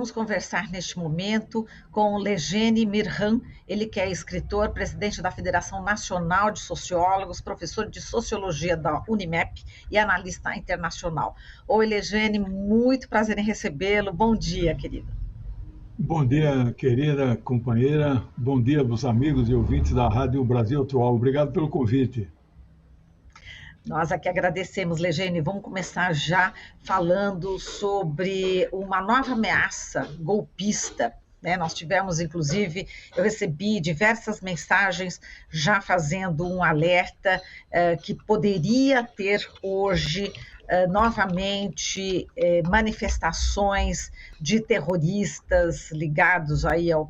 vamos conversar neste momento com o Legene Mirhan, ele que é escritor, presidente da Federação Nacional de Sociólogos, professor de Sociologia da Unimep e analista internacional. Oi, Legene, muito prazer em recebê-lo. Bom dia, querido. Bom dia, querida companheira. Bom dia aos amigos e ouvintes da Rádio Brasil Atual. Obrigado pelo convite. Nós aqui agradecemos, Legene. Vamos começar já falando sobre uma nova ameaça golpista, né? Nós tivemos, inclusive, eu recebi diversas mensagens já fazendo um alerta que poderia ter hoje novamente manifestações de terroristas ligados aí ao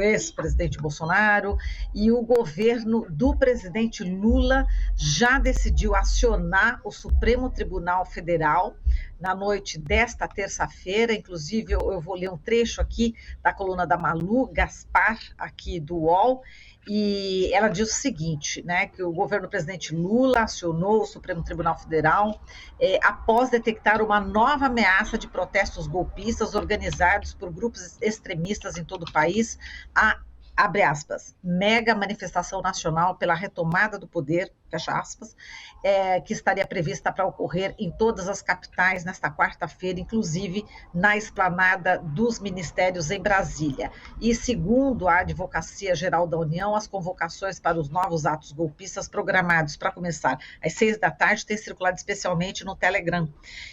ex-presidente Bolsonaro, e o governo do presidente Lula já decidiu acionar o Supremo Tribunal Federal na noite desta terça-feira. Inclusive eu vou ler um trecho aqui da coluna da Malu Gaspar, aqui do UOL, e ela diz o seguinte, né, que o governo do presidente Lula acionou o Supremo Tribunal Federal após detectar uma nova ameaça de protestos golpistas organizados por grupos extremistas em todo o país, abre aspas, mega manifestação nacional pela retomada do poder, fecha aspas, que estaria prevista para ocorrer em todas as capitais nesta quarta-feira, inclusive na esplanada dos ministérios em Brasília. E segundo a Advocacia Geral da União, as convocações para os novos atos golpistas programados para começar às 6 da tarde têm circulado especialmente no Telegram.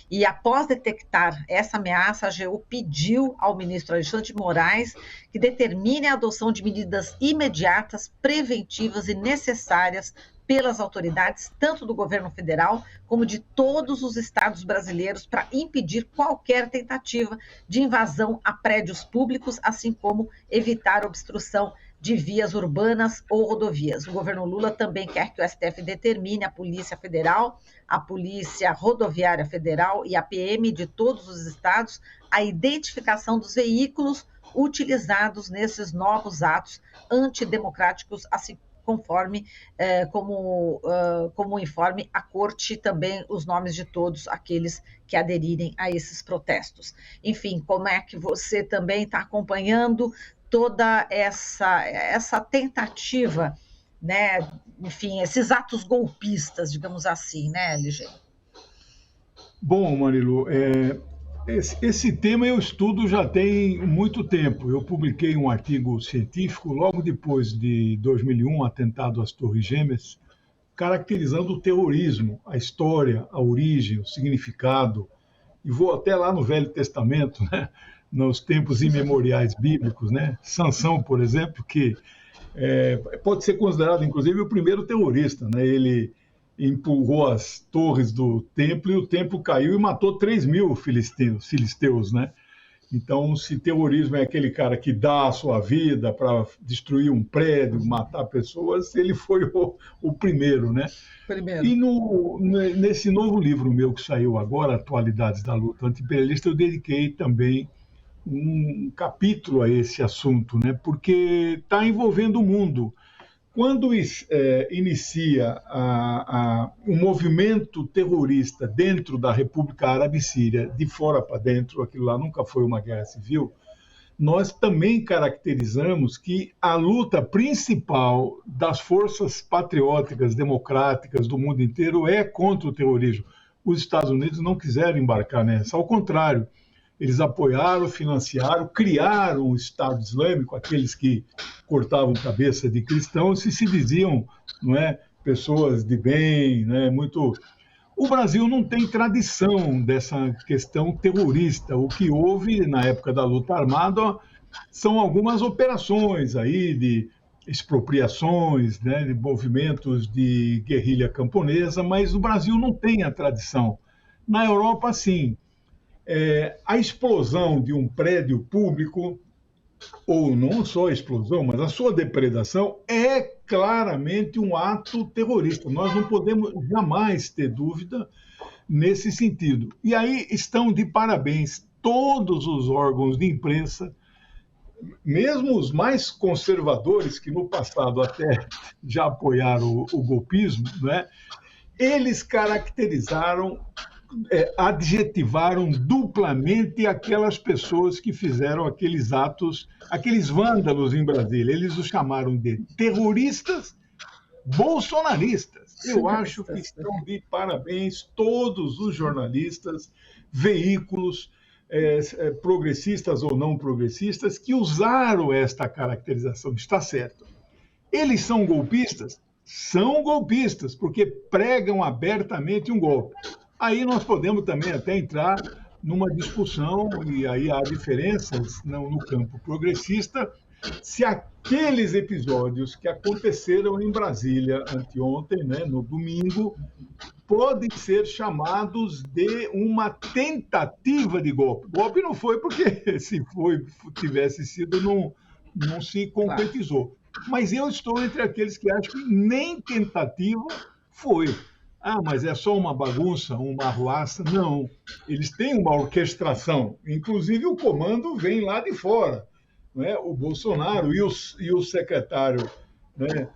E após detectar essa ameaça, a AGU pediu ao ministro Alexandre de Moraes que determine a adoção de medidas imediatas, preventivas e necessárias pelas autoridades, tanto do governo federal como de todos os estados brasileiros, para impedir qualquer tentativa de invasão a prédios públicos, assim como evitar obstrução de vias urbanas ou rodovias. O governo Lula também quer que o STF determine à Polícia Federal, a Polícia Rodoviária Federal e a PM de todos os estados a identificação dos veículos utilizados nesses novos atos antidemocráticos, assim conforme como informe a Corte, também os nomes de todos aqueles que aderirem a esses protestos. Enfim, como é que você também está acompanhando toda essa tentativa, né? Enfim, esses atos golpistas, digamos assim, né, LG? Bom, Marilu, esse tema eu estudo já tem muito tempo. Eu publiquei um artigo científico logo depois de 2001, atentado às Torres Gêmeas, caracterizando o terrorismo, a história, a origem, o significado. E vou até lá no Velho Testamento, né? Nos tempos imemoriais bíblicos, né? Sansão, por exemplo, que pode ser considerado, inclusive, o primeiro terrorista, né? Ele empurrou as torres do templo e o templo caiu e matou 3.000 filisteus, né? Então, se terrorismo é aquele cara que dá a sua vida para destruir um prédio, matar pessoas, ele foi o primeiro, né? Primeiro. E nesse novo livro meu que saiu agora, Atualidades da Luta Anti-Imperialista, eu dediquei também um capítulo a esse assunto, né? Porque está envolvendo o mundo. Quando inicia um movimento terrorista dentro da República Árabe Síria, de fora para dentro, aquilo lá nunca foi uma guerra civil, nós também caracterizamos que a luta principal das forças patrióticas, democráticas do mundo inteiro é contra o terrorismo. Os Estados Unidos não quiseram embarcar nessa, ao contrário. Eles apoiaram, financiaram, criaram o Estado Islâmico, aqueles que cortavam cabeça de cristãos e se diziam, não é, pessoas de bem, né, muito... O Brasil não tem tradição dessa questão terrorista. O que houve na época da luta armada são algumas operações aí de expropriações, né, de movimentos de guerrilha camponesa, mas o Brasil não tem a tradição. Na Europa, sim. A explosão de um prédio público, ou não só a explosão, mas a sua depredação, é claramente um ato terrorista. Nós não podemos jamais ter dúvida nesse sentido. E aí estão de parabéns todos os órgãos de imprensa, mesmo os mais conservadores, que no passado até já apoiaram o golpismo, né? Eles caracterizaram adjetivaram duplamente aquelas pessoas que fizeram aqueles atos, aqueles vândalos em Brasília. Eles os chamaram de terroristas bolsonaristas. Eu acho que estão de parabéns todos os jornalistas, veículos, progressistas ou não progressistas, que usaram esta caracterização. Está certo. Eles são golpistas? São golpistas, porque pregam abertamente um golpe. Aí nós podemos também até entrar numa discussão, e aí há diferenças no campo progressista, se aqueles episódios que aconteceram em Brasília anteontem, né, no domingo, podem ser chamados de uma tentativa de golpe. Golpe não foi porque, se tivesse sido, não se concretizou. Mas eu estou entre aqueles que acham que nem tentativa foi. Ah, mas é só uma bagunça, uma arruaça? Não. Eles têm uma orquestração. Inclusive, o comando vem lá de fora. Né? O Bolsonaro e o secretário, né,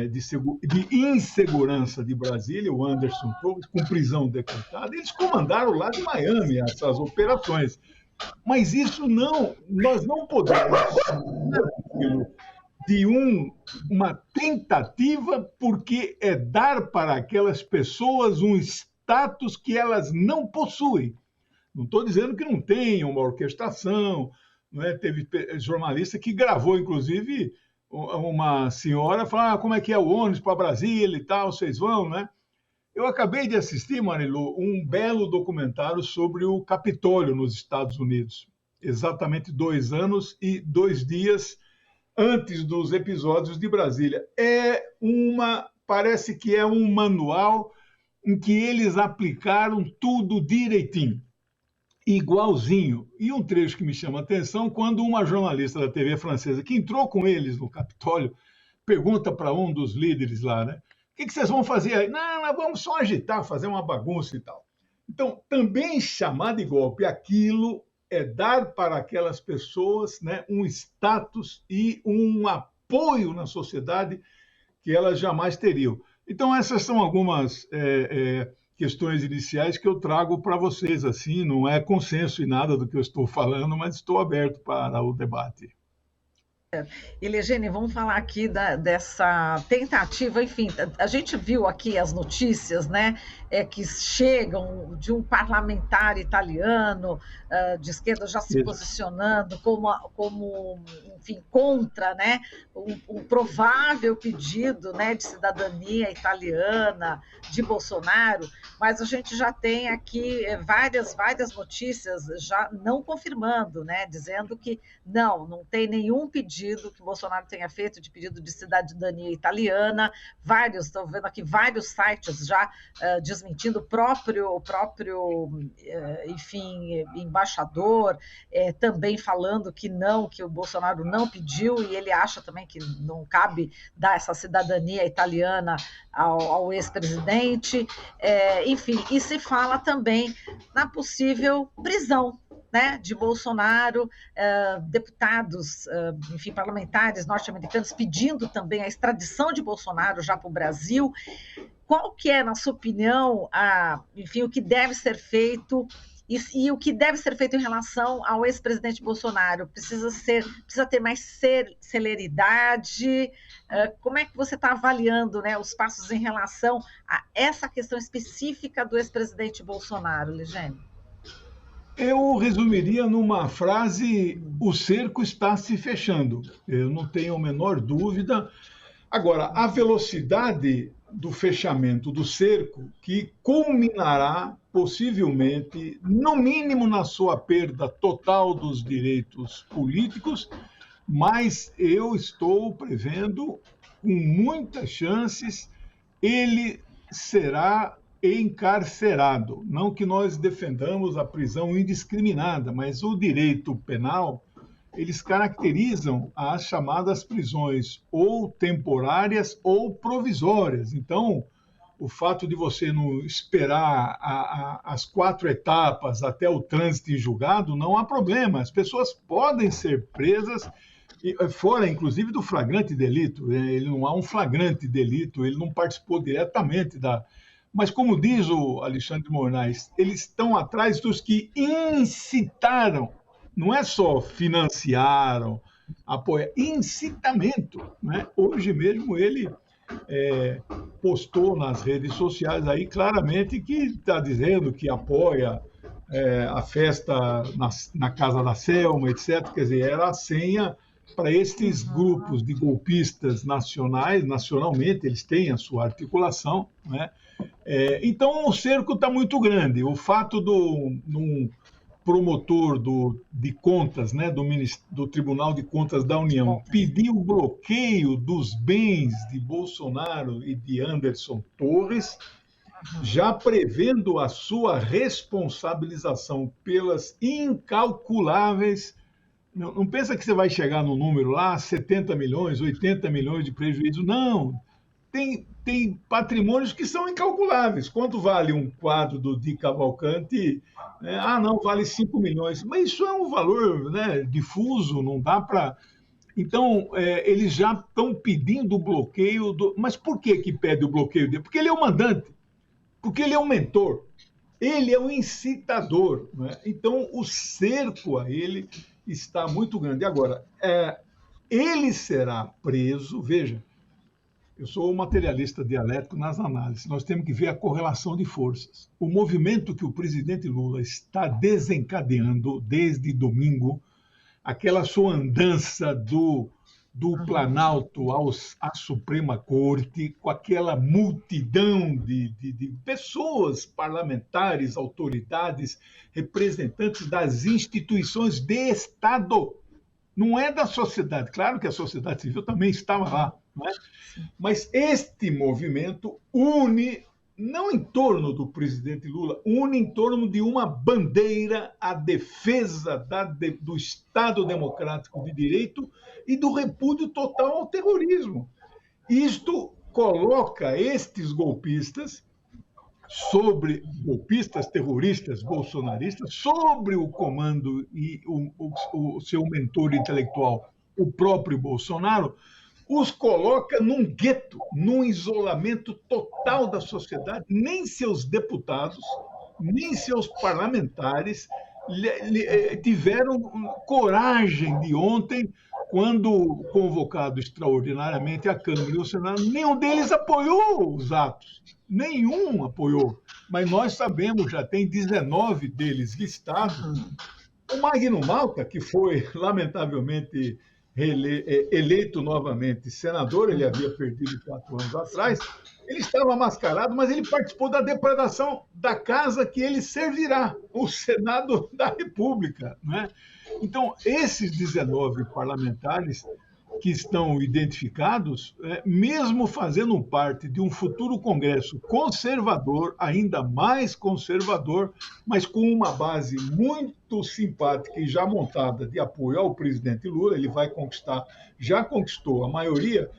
de insegurança de Brasília, o Anderson Torres, com prisão decretada, eles comandaram lá de Miami essas operações. Mas isso nós não podemos de uma tentativa, porque é dar para aquelas pessoas um status que elas não possuem. Não estou dizendo que não tenha uma orquestração, não é? Teve jornalista que gravou, inclusive, uma senhora falando como é que é o ônibus para Brasília e tal, vocês vão, né? Eu acabei de assistir, Marilu, um belo documentário sobre o Capitólio nos Estados Unidos. Exatamente 2 anos e 2 dias antes dos episódios de Brasília. Parece que é um manual em que eles aplicaram tudo direitinho, igualzinho. E um trecho que me chama a atenção, quando uma jornalista da TV francesa, que entrou com eles no Capitólio, pergunta para um dos líderes lá, né? O que vocês vão fazer aí? Não, nós vamos só agitar, fazer uma bagunça e tal. Então, também chamar de golpe aquilo é dar para aquelas pessoas, né, um status e um apoio na sociedade que elas jamais teriam. Então, essas são algumas questões iniciais que eu trago para vocês. Assim, não é consenso em nada do que eu estou falando, mas estou aberto para o debate. E, Legene, vamos falar aqui dessa tentativa, enfim, a gente viu aqui as notícias, né, que chegam de um parlamentar italiano de esquerda já se posicionando como enfim, contra, né, um provável pedido, né, de cidadania italiana de Bolsonaro, mas a gente já tem aqui várias notícias já não confirmando, né, dizendo que não tem nenhum pedido que Bolsonaro tenha feito de pedido de cidadania italiana, estou vendo aqui vários sites já desmentindo, o próprio enfim, embaixador também falando que o Bolsonaro não pediu, e ele acha também que não cabe dar essa cidadania italiana ao ex-presidente, enfim, e se fala também na possível prisão, né, de Bolsonaro, deputados, enfim, parlamentares norte-americanos pedindo também a extradição de Bolsonaro já para o Brasil. Qual que é, na sua opinião, enfim, o que deve ser feito e o que deve ser feito em relação ao ex-presidente Bolsonaro? Precisa ter mais celeridade? Como é que você está avaliando, né, os passos em relação a essa questão específica do ex-presidente Bolsonaro, Legene? Eu resumiria numa frase: o cerco está se fechando. Eu não tenho a menor dúvida. Agora, a velocidade do fechamento do cerco, que culminará possivelmente, no mínimo, na sua perda total dos direitos políticos, mas eu estou prevendo, com muitas chances, ele será encarcerado. Não que nós defendamos a prisão indiscriminada, mas o direito penal, eles caracterizam as chamadas prisões ou temporárias ou provisórias. Então, o fato de você não esperar as 4 etapas até o trânsito em julgado, não há problema. As pessoas podem ser presas, fora, inclusive, do flagrante delito. Ele não há um flagrante delito, ele não participou diretamente Mas, como diz o Alexandre de Moraes, eles estão atrás dos que incitaram, não é só financiaram, apoiaram, incitamento. Né? Hoje mesmo ele postou nas redes sociais aí claramente que está dizendo que apoia a festa na casa da Selma, etc. Quer dizer, era a senha para estes grupos de golpistas nacionais, nacionalmente, eles têm a sua articulação, né? Então o cerco está muito grande. O fato um promotor de contas, né, do Tribunal de Contas da União, pedir o bloqueio dos bens de Bolsonaro e de Anderson Torres, já prevendo a sua responsabilização pelas incalculáveis. Não pensa que você vai chegar no número lá, 70 milhões, 80 milhões de prejuízo. Não. Tem patrimônios que são incalculáveis. Quanto vale um quadro do Di Cavalcanti? Não, vale 5 milhões. Mas isso é um valor, né, difuso, não dá para... Então, eles já estão pedindo o bloqueio. Mas por que pede o bloqueio dele? Porque ele é o mandante, porque ele é o mentor, ele é o incitador. Né? Então, o cerco a ele está muito grande. Agora, ele será preso, veja, eu sou materialista dialético nas análises. Nós temos que ver a correlação de forças. O movimento que o presidente Lula está desencadeando desde domingo, aquela sua andança do Planalto à Suprema Corte, com aquela multidão de pessoas, parlamentares, autoridades, representantes das instituições de Estado. Não é da sociedade. Claro que a sociedade civil também estava lá. Não é? Mas este movimento une, não em torno do presidente Lula, une em torno de uma bandeira à defesa do Estado Democrático de Direito e do repúdio total ao terrorismo. Isto coloca estes golpistas terroristas, bolsonaristas, sobre o comando e o seu mentor intelectual, o próprio Bolsonaro, os coloca num gueto, num isolamento total da sociedade. Nem seus deputados, nem seus parlamentares tiveram coragem de ontem, quando convocado extraordinariamente a Câmara e o Senado, nenhum deles apoiou os atos. Nenhum apoiou. Mas nós sabemos, já tem 19 deles listados. O Magno Malta, que foi, lamentavelmente, eleito novamente senador, ele havia perdido 4 anos atrás, ele estava mascarado, mas ele participou da depredação da casa que ele servirá, o Senado da República. Né? Então, esses 19 parlamentares que estão identificados, mesmo fazendo parte de um futuro Congresso conservador, ainda mais conservador, mas com uma base muito simpática e já montada de apoio ao presidente Lula, ele vai conquistar, já conquistou a maioria,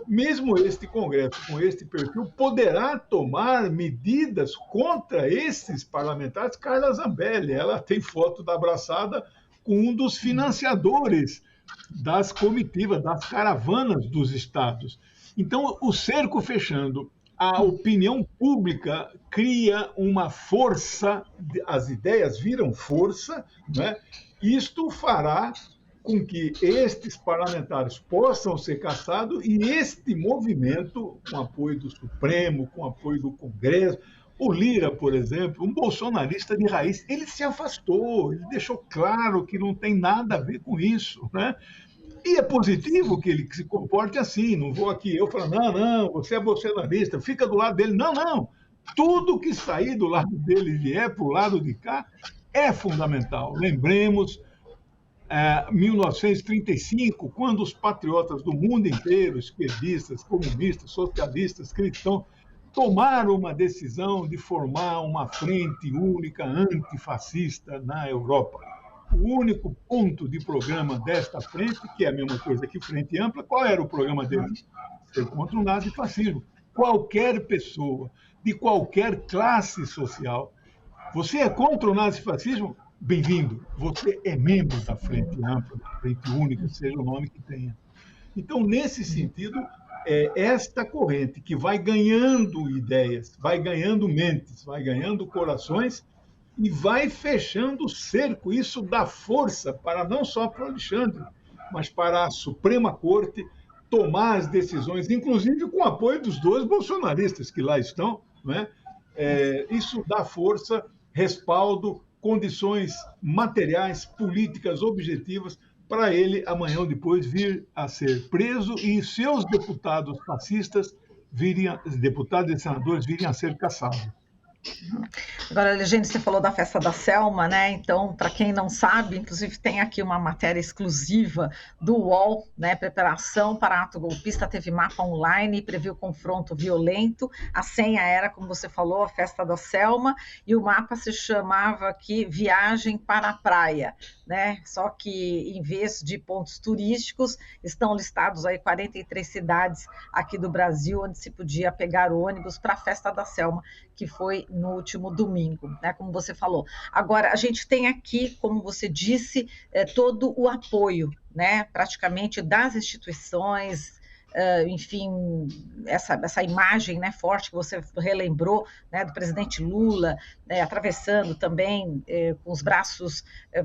mesmo este Congresso com este perfil poderá tomar medidas contra esses parlamentares. Carla Zambelli, ela tem foto da abraçada com um dos financiadores das comitivas, das caravanas dos estados. Então, o cerco fechando, a opinião pública cria uma força, as ideias viram força, né? Isto fará com que estes parlamentares possam ser caçados e este movimento, com apoio do Supremo, com apoio do Congresso, o Lira, por exemplo, um bolsonarista de raiz, ele se afastou, ele deixou claro que não tem nada a ver com isso, né? E é positivo que ele se comporte assim, não vou aqui eu falar, não, você é bolsonarista, fica do lado dele. Não. Tudo que sair do lado dele e vier para o lado de cá é fundamental. Lembremos 1935, quando os patriotas do mundo inteiro, esquerdistas, comunistas, socialistas, cristãos, tomaram uma decisão de formar uma frente única antifascista na Europa. O único ponto de programa desta frente, que é a mesma coisa que Frente Ampla, qual era o programa deles? Ser contra o nazifascismo. Qualquer pessoa, de qualquer classe social, você é contra o nazifascismo? Bem-vindo. Você é membro da Frente Ampla, da Frente Única, seja o nome que tenha. Então, nesse sentido, esta corrente que vai ganhando ideias, vai ganhando mentes, vai ganhando corações e vai fechando o cerco. Isso dá força para não só para o Alexandre, mas para a Suprema Corte tomar as decisões, inclusive com o apoio dos dois bolsonaristas que lá estão, né? Isso dá força, respaldo, condições materiais, políticas, objetivas para ele, amanhã ou depois, vir a ser preso e seus deputados fascistas, deputados e senadores, virem a ser caçados. Agora, Legende, você falou da festa da Selma, né? Então, para quem não sabe, inclusive tem aqui uma matéria exclusiva do UOL, né? Preparação para ato golpista, teve mapa online e previu confronto violento. A senha era, como você falou, a festa da Selma, e o mapa se chamava aqui Viagem para a Praia, né? Só que em vez de pontos turísticos, estão listados aí 43 cidades aqui do Brasil onde se podia pegar ônibus para a festa da Selma, que foi no último domingo, né, como você falou. Agora, a gente tem aqui, como você disse, todo o apoio, né, praticamente das instituições, enfim, essa imagem, né, forte que você relembrou, né, do presidente Lula, atravessando também com os braços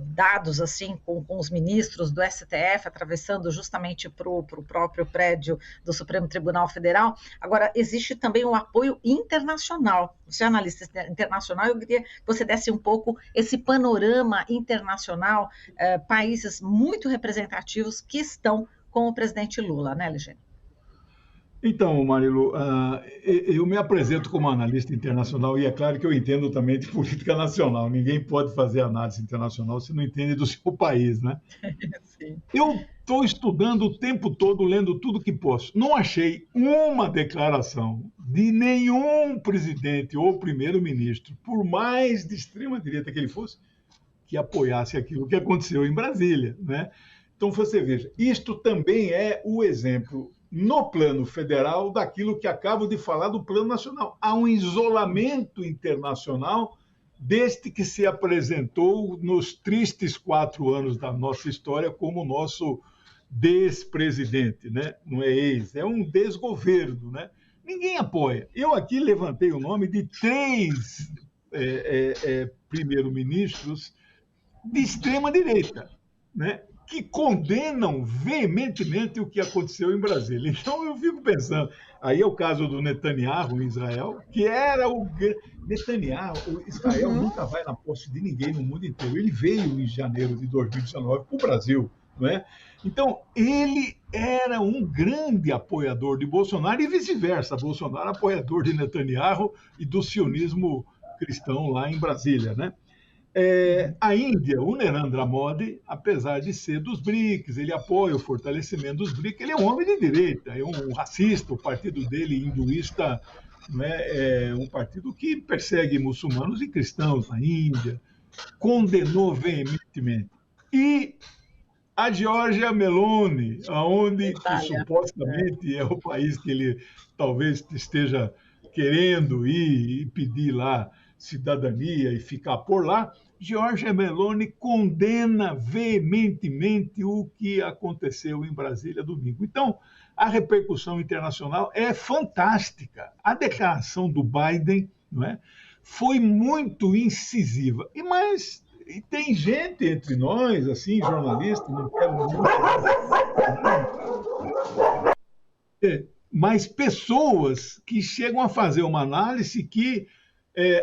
dados assim com os ministros do STF, atravessando justamente para o próprio prédio do Supremo Tribunal Federal. Agora, existe também um apoio internacional. Você é analista internacional, eu queria que você desse um pouco esse panorama internacional, países muito representativos que estão com o presidente Lula, né, Legênio? Então, Marilu, eu me apresento como analista internacional e é claro que eu entendo também de política nacional. Ninguém pode fazer análise internacional se não entende do seu país, né? Sim. Eu estou estudando o tempo todo, lendo tudo que posso. Não achei uma declaração de nenhum presidente ou primeiro-ministro, por mais de extrema-direita que ele fosse, que apoiasse aquilo que aconteceu em Brasília, né? Então, você veja, isto também é o exemplo no plano federal daquilo que acabo de falar do plano nacional. Há um isolamento internacional desde que se apresentou nos tristes 4 anos da nossa história como nosso despresidente, né? Não é ex, é um desgoverno, né? Ninguém apoia. Eu aqui levantei o nome de 3 primeiro-ministros de extrema-direita, né? Que condenam veementemente o que aconteceu em Brasília. Então, eu fico pensando, aí é o caso do Netanyahu em Israel, que era o Netanyahu, Israel nunca vai na posse de ninguém no mundo inteiro. Ele veio em janeiro de 2019 para o Brasil, não é? Então, ele era um grande apoiador de Bolsonaro e vice-versa. Bolsonaro apoiador de Netanyahu e do sionismo cristão lá em Brasília, né? A Índia, o Narendra Modi, apesar de ser dos BRICS, ele apoia o fortalecimento dos BRICS, ele é um homem de direita, é um racista, o partido dele, hinduísta, é um partido que persegue muçulmanos e cristãos na Índia, condenou veementemente. E a Giorgia Meloni, onde supostamente é o país que ele talvez esteja querendo ir e pedir lá cidadania e ficar por lá, Giorgia Meloni condena veementemente o que aconteceu em Brasília domingo. Então, a repercussão internacional é fantástica. A declaração do Biden, não é, foi muito incisiva. Mas tem gente entre nós, assim, jornalistas, não quero mas pessoas que chegam a fazer uma análise que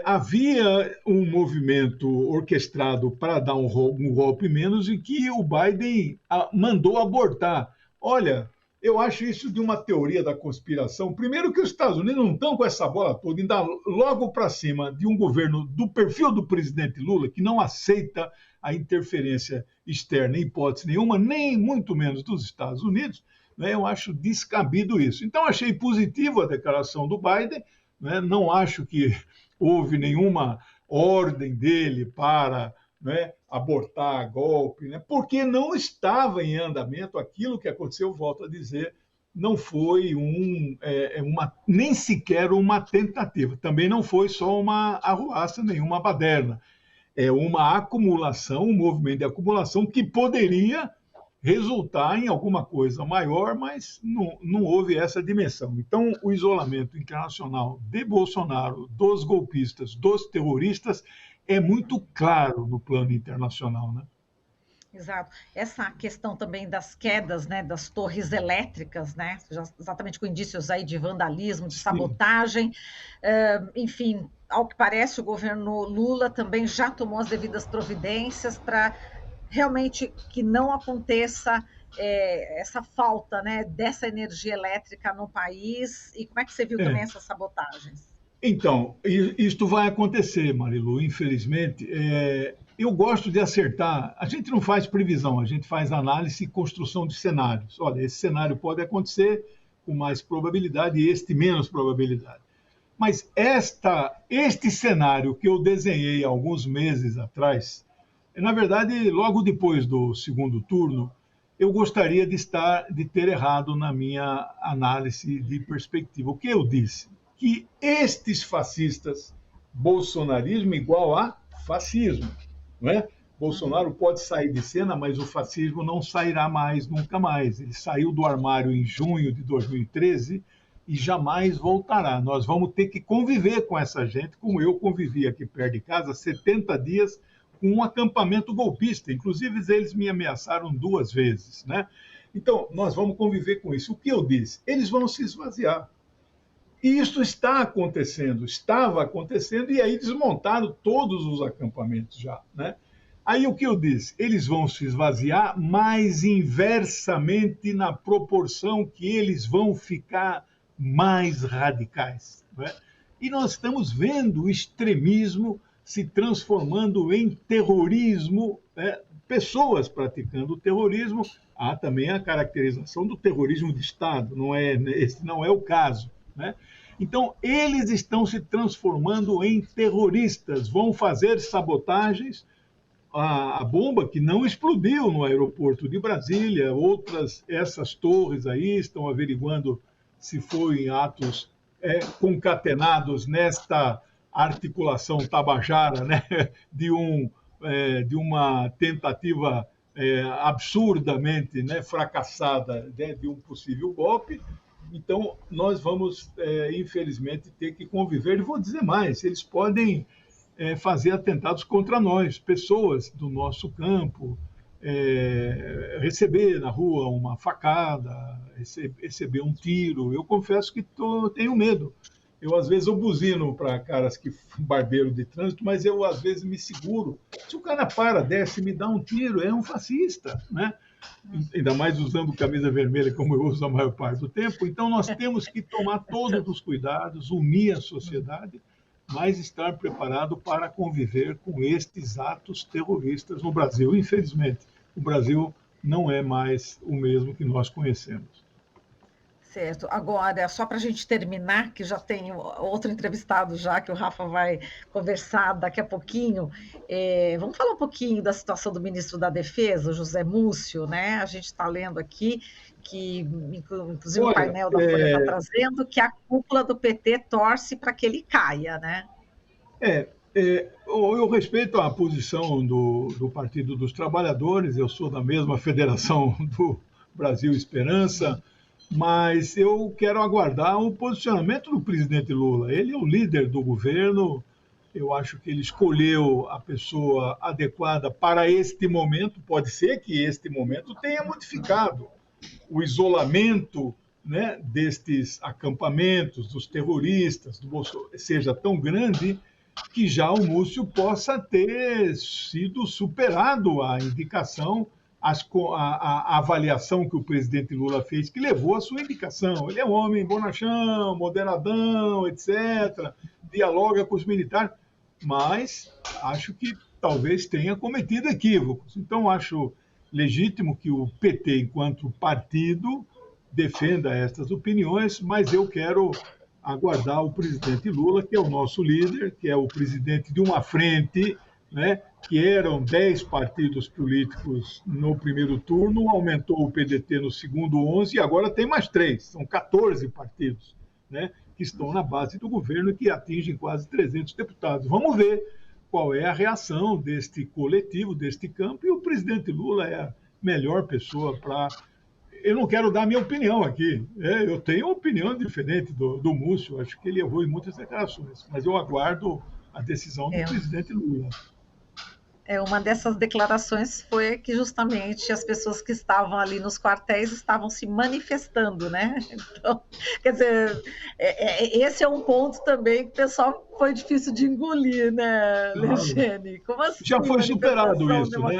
havia um movimento orquestrado para dar um golpe menos e que o Biden mandou abortar. Olha, eu acho isso de uma teoria da conspiração. Primeiro que os Estados Unidos não estão com essa bola toda em dar logo para cima de um governo do perfil do presidente Lula, que não aceita a interferência externa em hipótese nenhuma, nem muito menos dos Estados Unidos. Né? Eu acho descabido isso. Então, achei positivo a declaração do Biden, né? Não acho que houve nenhuma ordem dele para, né, abortar golpe, né, porque não estava em andamento aquilo que aconteceu, volto a dizer, não foi nem sequer uma tentativa, também não foi só uma arruaça, nenhuma baderna, é uma acumulação, um movimento de acumulação que poderia resultar em alguma coisa maior, mas não houve essa dimensão. Então, o isolamento internacional de Bolsonaro, dos golpistas, dos terroristas, é muito claro no plano internacional, né? Exato. Essa questão também das quedas, né, das torres elétricas, né, exatamente com indícios aí de vandalismo, de Sim. sabotagem, enfim, ao que parece, o governo Lula também já tomou as devidas providências para realmente que não aconteça essa falta, né, dessa energia elétrica no país. E como é que você viu também É. essas sabotagens? Então, isto vai acontecer, Marilu, infelizmente. Eu gosto de acertar. A gente não faz previsão, a gente faz análise e construção de cenários. Olha, esse cenário pode acontecer com mais probabilidade e este menos probabilidade. Mas este cenário que eu desenhei alguns meses atrás, na verdade, logo depois do segundo turno, eu gostaria de ter errado na minha análise de perspectiva. O que eu disse? Que estes fascistas, bolsonarismo igual a fascismo, não é? Bolsonaro pode sair de cena, mas o fascismo não sairá mais, nunca mais. Ele saiu do armário em junho de 2013 e jamais voltará. Nós vamos ter que conviver com essa gente, como eu convivi aqui perto de casa, 70 dias com um acampamento golpista. Inclusive, eles me ameaçaram 2 vezes, né? Então, nós vamos conviver com isso. O que eu disse? Eles vão se esvaziar. E isso está acontecendo, estava acontecendo, e aí desmontaram todos os acampamentos já, né? Aí o que eu disse? Eles vão se esvaziar, mas inversamente na proporção que eles vão ficar mais radicais, né? E nós estamos vendo o extremismo se transformando em terrorismo, né? Pessoas praticando terrorismo. Há também a caracterização do terrorismo de Estado, esse não é o caso, né? Então, eles estão se transformando em terroristas, vão fazer sabotagens. A bomba que não explodiu no aeroporto de Brasília, essas torres aí estão averiguando se foi em atos concatenados nesta articulação tabajara, né, de uma tentativa absurdamente, né, fracassada, né, de um possível golpe. Então, nós vamos, infelizmente, ter que conviver. E vou dizer mais, eles podem fazer atentados contra nós, pessoas do nosso campo, receber na rua uma facada, receber um tiro. Eu confesso que tenho medo. Eu, às vezes, eu buzino para caras que barbeiro de trânsito, mas eu, às vezes, me seguro. Se o cara desce e me dá um tiro, é um fascista, né? Ainda mais usando camisa vermelha, como eu uso a maior parte do tempo. Então, nós temos que tomar todos os cuidados, unir a sociedade, mas estar preparado para conviver com estes atos terroristas no Brasil. Infelizmente, o Brasil não é mais o mesmo que nós conhecemos. Certo. Agora, só para a gente terminar, que já tem outro entrevistado já, que o Rafa vai conversar daqui a pouquinho, vamos falar um pouquinho da situação do ministro da Defesa, o José Múcio, né? A gente está lendo aqui que, inclusive, o painel da Folha está trazendo que a cúpula do PT torce para que ele caia, né? Eu respeito a posição do Partido dos Trabalhadores, eu sou da mesma federação do Brasil Esperança, mas eu quero aguardar o posicionamento do presidente Lula. Ele é o líder do governo, eu acho que ele escolheu a pessoa adequada para este momento. Pode ser que este momento tenha modificado o isolamento, né, destes acampamentos, dos terroristas, do Bolsonaro, seja tão grande que já o Múcio possa ter sido superado a indicação, a avaliação que o presidente Lula fez, que levou à sua indicação. Ele é um homem bonachão, moderadão, etc., dialoga com os militares, mas acho que talvez tenha cometido equívocos. Então, acho legítimo que o PT, enquanto partido, defenda estas opiniões, mas eu quero aguardar o presidente Lula, que é o nosso líder, que é o presidente de uma frente, né, que eram 10 partidos políticos no primeiro turno, aumentou o PDT no segundo 11 e agora tem mais 3, são 14 partidos, né, que estão na base do governo e que atingem quase 300 deputados. Vamos ver qual é a reação deste coletivo, deste campo, e o presidente Lula é melhor pessoa para... Eu não quero dar minha opinião aqui. Eu tenho uma opinião diferente do Múcio. Acho que ele errou em muitas declarações. Mas eu aguardo a decisão do É, presidente Lula. uma dessas declarações foi que justamente as pessoas que estavam ali nos quartéis estavam se manifestando, né? Então, quer dizer, esse é um ponto também que o pessoal foi difícil de engolir, né, Claro. Legene? Como assim, Já foi superado manifestação isso,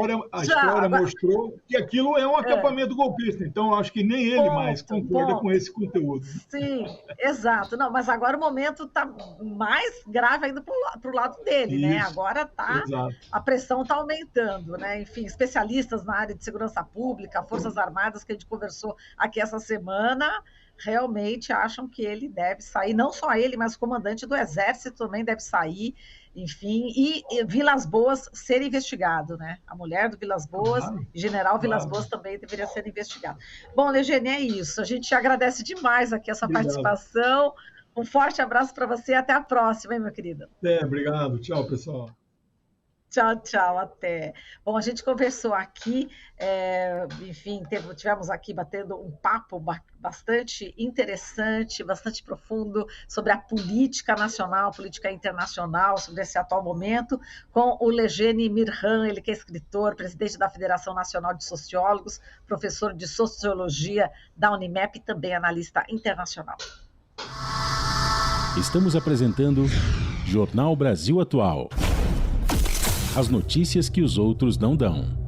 né? A Já, história mostrou que aquilo é um acampamento golpista. Então, acho que nem ele mais ponto, concorda com ponto. esse conteúdo. Sim, exato. Não, mas agora o momento está mais grave ainda para o lado dele, né? Isso, Agora exato. a pressão está aumentando, né? Enfim, especialistas na área de segurança pública, Forças Armadas, que a gente conversou aqui essa semana, realmente acham que ele deve sair, não só ele, mas o comandante do Exército também deve sair, enfim, e Vilas Boas ser investigado, né? A mulher do Vilas Boas, Claro, General Vilas claro. Boas também deveria ser investigado. Bom, Legene, é isso. A gente agradece demais aqui a sua Obrigado. participação. Um forte abraço para você e até a próxima, hein, meu querido? Obrigado. Tchau, pessoal. Tchau, tchau, até. Bom, a gente conversou aqui, enfim, tivemos aqui batendo um papo bastante interessante, bastante profundo sobre a política nacional, política internacional, sobre esse atual momento, com o Legene Mirhan, ele que é escritor, presidente da Federação Nacional de Sociólogos, professor de Sociologia da Unimep e também analista internacional. Estamos apresentando Jornal Brasil Atual. As notícias que os outros não dão.